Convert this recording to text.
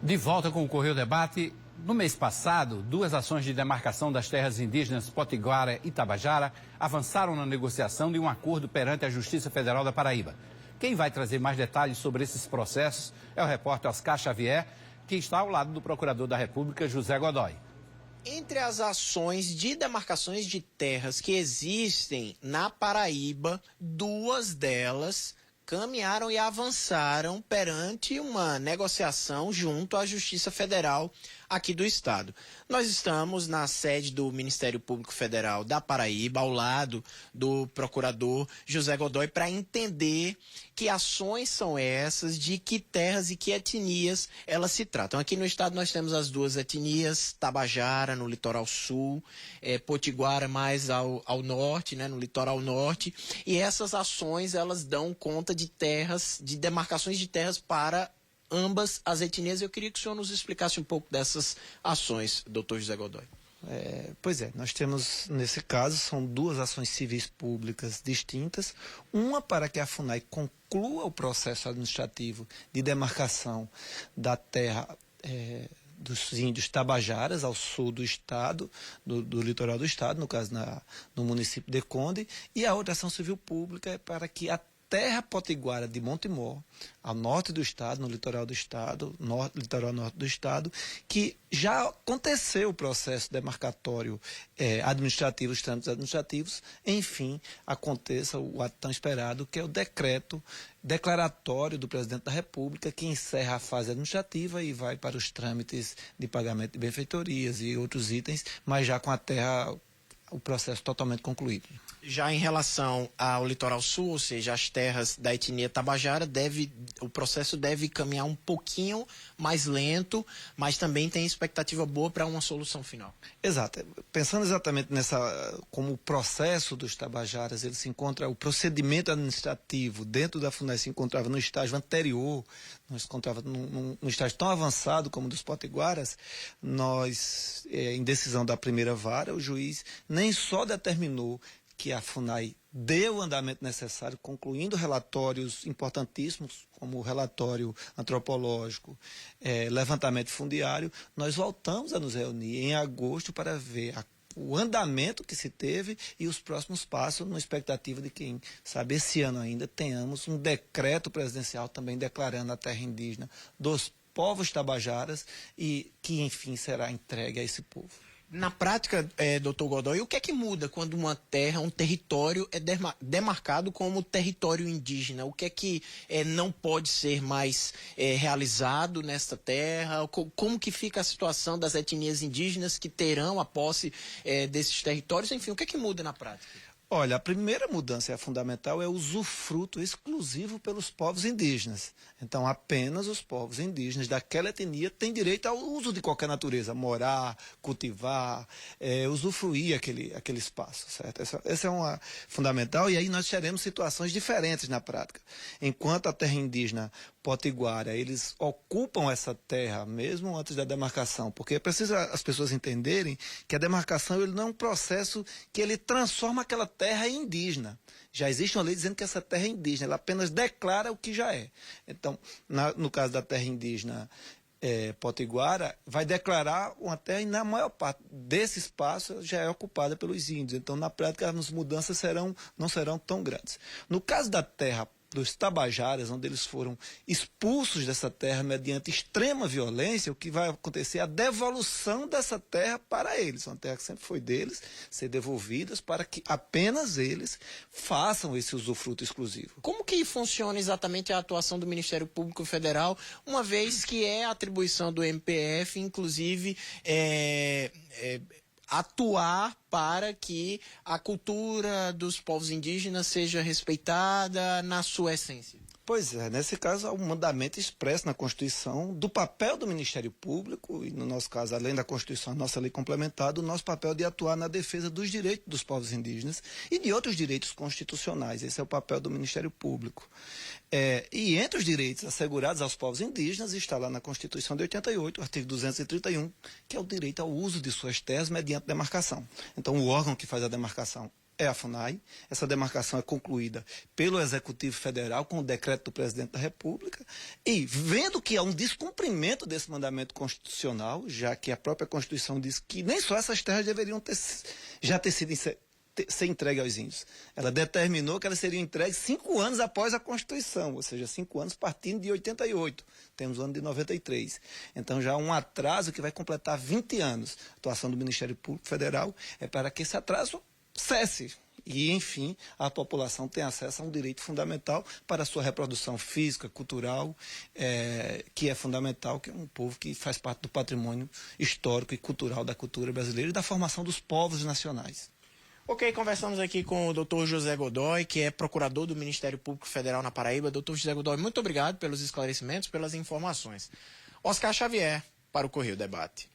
De volta com o Correio Debate. No mês passado, duas ações de demarcação das terras indígenas Potiguara e Tabajara avançaram na negociação de um acordo perante a Justiça Federal da Paraíba. Quem vai trazer mais detalhes sobre esses processos é o repórter Oscar Xavier, que está ao lado do Procurador da República, José Godoy. Entre as ações de demarcações de terras que existem na Paraíba, duas delas caminharam e avançaram perante uma negociação junto à Justiça Federal aqui do estado. Nós estamos na sede do Ministério Público Federal da Paraíba, ao lado do procurador José Godoy, para entender que ações são essas, de que terras e que etnias elas se tratam. Aqui no estado nós temos as duas etnias, Tabajara no litoral sul, Potiguara mais ao norte, né, no litoral norte, e essas ações elas dão conta de terras, de demarcações de terras para ambas as etnias. Eu queria que o senhor nos explicasse um pouco dessas ações, doutor José Godoy. Pois é, nós temos, nesse caso, são duas ações civis públicas distintas. Uma para que a FUNAI conclua o processo administrativo de demarcação da terra dos índios tabajaras ao sul do estado, do litoral do estado, no caso no município de Conde, e a outra ação civil pública é para que a terra potiguara de Montemor, ao norte do estado, no litoral do estado, litoral norte do estado, que já aconteceu o processo demarcatório administrativo, os trâmites administrativos, enfim, aconteça o ato tão esperado, que é o decreto declaratório do presidente da República, que encerra a fase administrativa e vai para os trâmites de pagamento de benfeitorias e outros itens, mas já com a terra, o processo totalmente concluído. Já em relação ao litoral sul, ou seja, as terras da etnia Tabajara, o processo deve caminhar um pouquinho mais lento, mas também tem expectativa boa para uma solução final. Exato. Pensando exatamente como o processo dos Tabajaras, ele se encontra, o procedimento administrativo dentro da FUNAI se encontrava no estágio anterior, não se encontrava num estágio tão avançado como o dos Potiguaras. Nós, em decisão da primeira vara, o juiz nem só determinou que a FUNAI deu o andamento necessário, concluindo relatórios importantíssimos, como o relatório antropológico, levantamento fundiário. Nós voltamos a nos reunir em agosto para ver o andamento que se teve e os próximos passos, na expectativa de que, sabe, esse ano ainda tenhamos um decreto presidencial também declarando a terra indígena dos povos tabajaras e que, enfim, será entregue a esse povo. Na prática, doutor Godoy, o que é que muda quando uma terra, um território é demarcado como território indígena? O que é que não pode ser mais realizado nesta terra? Como que fica a situação das etnias indígenas que terão a posse desses territórios? Enfim, o que é que muda na prática? Olha, a primeira mudança fundamental é o usufruto exclusivo pelos povos indígenas. Então, apenas os povos indígenas daquela etnia têm direito ao uso de qualquer natureza, morar, cultivar, usufruir aquele espaço, certo? Essa é uma fundamental, e aí nós teremos situações diferentes na prática. Enquanto a terra indígena potiguara, eles ocupam essa terra mesmo antes da demarcação, porque é preciso as pessoas entenderem que a demarcação ele não é um processo que ele transforma aquela terra em indígena. Já existe uma lei dizendo que essa terra é indígena, ela apenas declara o que já é. Então, no caso da terra indígena potiguara, vai declarar uma terra e na maior parte desse espaço já é ocupada pelos índios. Então, na prática, as mudanças não serão tão grandes. No caso da terra dos Tabajaras, onde eles foram expulsos dessa terra mediante extrema violência, o que vai acontecer é a devolução dessa terra para eles. Uma terra que sempre foi deles, ser devolvidas para que apenas eles façam esse usufruto exclusivo. Como que funciona exatamente a atuação do Ministério Público Federal, uma vez que é a atribuição do MPF, inclusive, atuar para que a cultura dos povos indígenas seja respeitada na sua essência? Pois é, nesse caso há um mandamento expresso na Constituição do papel do Ministério Público, e no nosso caso, além da Constituição, a nossa lei complementar, o nosso papel de atuar na defesa dos direitos dos povos indígenas e de outros direitos constitucionais. Esse é o papel do Ministério Público. E entre os direitos assegurados aos povos indígenas está lá na Constituição de 88, o artigo 231, que é o direito ao uso de suas terras mediante demarcação. Então, o órgão que faz a demarcação é a FUNAI. Essa demarcação é concluída pelo Executivo Federal com o decreto do Presidente da República. E, vendo que há um descumprimento desse mandamento constitucional, já que a própria Constituição diz que nem só essas terras deveriam já ter sido ser entregue aos índios. Ela determinou que elas seriam entregues 5 anos após a Constituição, ou seja, 5 anos partindo de 88. Temos o ano de 93. Então já há um atraso que vai completar 20 anos. A atuação do Ministério Público Federal é para que esse atraso cesse. E, enfim, a população tem acesso a um direito fundamental para a sua reprodução física, cultural, que é fundamental, que é um povo que faz parte do patrimônio histórico e cultural da cultura brasileira e da formação dos povos nacionais. Ok, conversamos aqui com o Dr. José Godoy, que é procurador do Ministério Público Federal na Paraíba. Dr. José Godoy, muito obrigado pelos esclarecimentos, pelas informações. Oscar Xavier, para o Correio Debate.